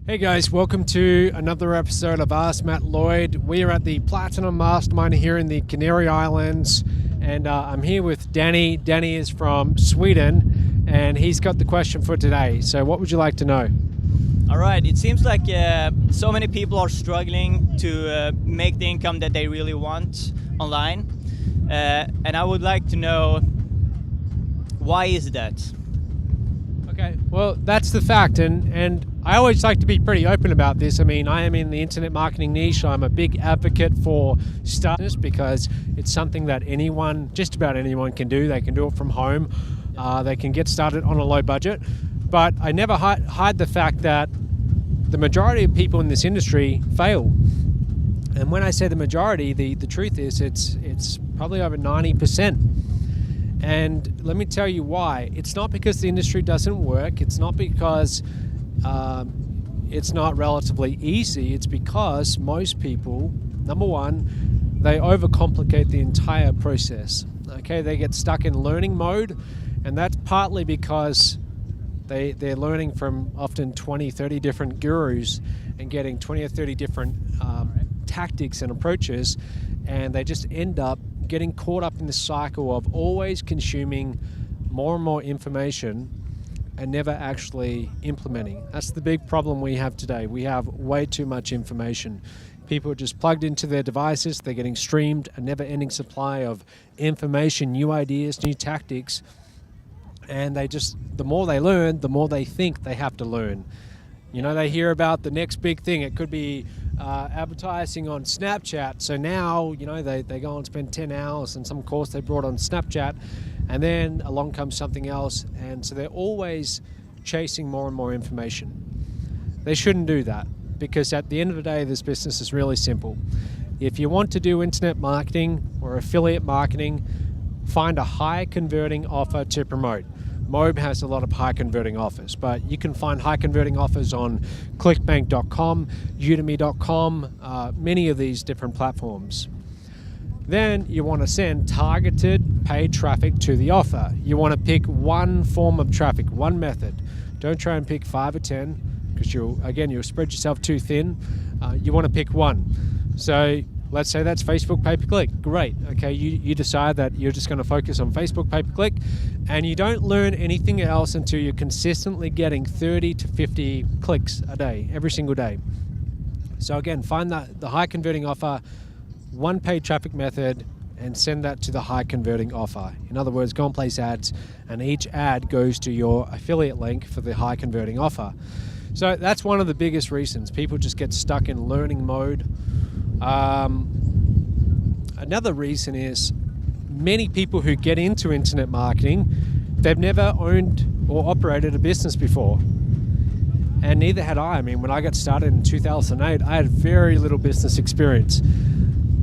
Hey guys, welcome to another episode of Ask Matt Lloyd. We are at the Platinum Mastermind here in the Canary Islands, and I'm here with Danny. Danny is from Sweden, and he's got the question for today. So what would you like to know? All right, it seems like so many people are struggling to make the income that they really want online, and I would like to know, why is that? Okay, well, that's the fact, and I always like to be pretty open about this. I mean, I am in the internet marketing niche. I'm a big advocate for starters because it's something that anyone, just about anyone, can do. They can do it from home. They can get started on a low budget. But I never hide the fact that the majority of people in this industry fail. And when I say the majority, the truth is it's probably over 90%. And let me tell you why. It's not because the industry doesn't work. It's not because it's not relatively easy. It's because most people, number one, they overcomplicate the entire process. Okay, they get stuck in learning mode, and that's partly because they're learning from often 20, 30 different gurus and getting 20 or 30 different tactics and approaches, and they just end up getting caught up in the cycle of always consuming more and more information and never actually implementing. That's the big problem we have today. We have way too much information. People are just plugged into their devices. They're getting streamed a never-ending supply of information, new ideas, new tactics, and the more they learn, the more they think they have to learn. You know, they hear about the next big thing. It could be advertising on Snapchat. So now, you know, they go and spend 10 hours in some course they brought on Snapchat, and then along comes something else. And so they're always chasing more and more information. They shouldn't do that, because at the end of the day, this business is really simple. If you want to do internet marketing or affiliate marketing, find a high converting offer to promote. Mob has a lot of high converting offers, but you can find high converting offers on clickbank.com, udemy.com, many of these different platforms. Then you want to send targeted paid traffic to the offer. You want to pick one form of traffic, one method. Don't try and pick 5 or 10, because you'll spread yourself too thin. You want to pick one. So let's say that's Facebook pay-per-click. Great. Okay, you decide that you're just going to focus on Facebook pay-per-click, and you don't learn anything else until you're consistently getting 30 to 50 clicks a day, every single day. So again, find the high converting offer, one paid traffic method, and send that to the high converting offer. In other words, go and place ads, and each ad goes to your affiliate link for the high converting offer. So that's one of the biggest reasons. People just get stuck in learning mode. Another reason is many people who get into internet marketing, they've never owned or operated a business before. And neither had I. I mean, when I got started in 2008, I had very little business experience.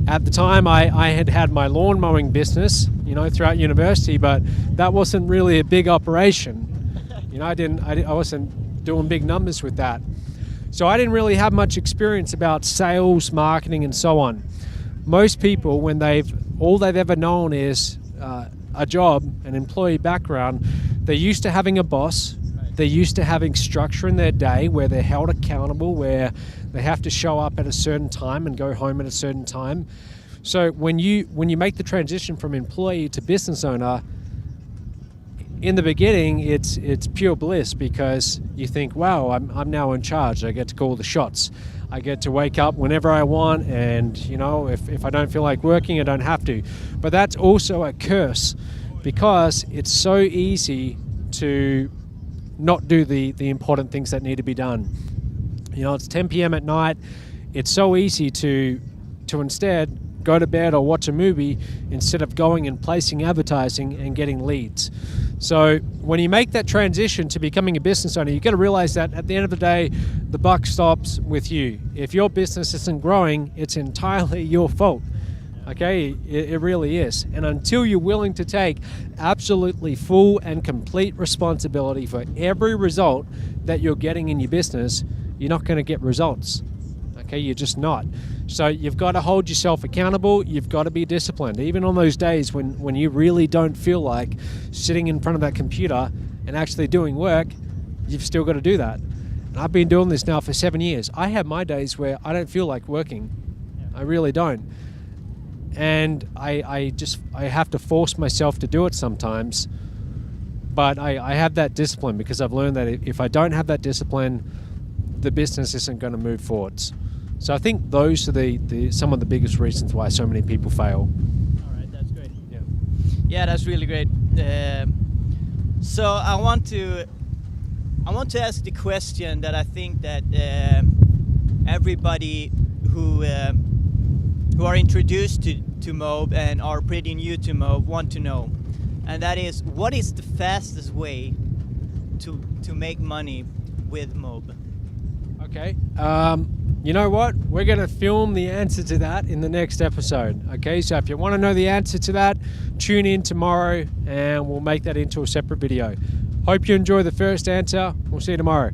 At the time, I had my lawn mowing business, you know, throughout university, but that wasn't really a big operation. You know, I wasn't doing big numbers with that. So I didn't really have much experience about sales, marketing, and so on. Most people, when all they've ever known is a job, an employee background, they're used to having a boss. They're used to having structure in their day where they're held accountable, where they have to show up at a certain time and go home at a certain time. So when you make the transition from employee to business owner, in the beginning, it's pure bliss, because you think, wow, I'm now in charge. I get to call the shots. I get to wake up whenever I want, and you know, if I don't feel like working, I don't have to. But that's also a curse, because it's so easy to not do the important things that need to be done. You know, it's 10 p.m. at night. It's so easy to instead go to bed or watch a movie instead of going and placing advertising and getting leads. So when you make that transition to becoming a business owner, you've got to realize that at the end of the day, the buck stops with you. If your business isn't growing, it's entirely your fault. Okay, it really is. And until you're willing to take absolutely full and complete responsibility for every result that you're getting in your business, you're not going to get results. Okay, you're just not. So you've got to hold yourself accountable. You've got to be disciplined. Even on those days when you really don't feel like sitting in front of that computer and actually doing work, you've still got to do that. I've been doing this now for 7 years. I have my days where I don't feel like working. I really don't. And I have to force myself to do it sometimes. But I have that discipline because I've learned that if I don't have that discipline, the business isn't going to move forwards. So I think those are some of the biggest reasons why so many people fail. All right, that's great. Yeah, that's really great. So I want to ask the question that I think that everybody who are introduced to Mob and are pretty new to Mob want to know, and that is, what is the fastest way to make money with Mob? Okay. You know what? We're going to film the answer to that in the next episode. Okay, so if you want to know the answer to that, tune in tomorrow and we'll make that into a separate video. Hope you enjoy the first answer. We'll see you tomorrow.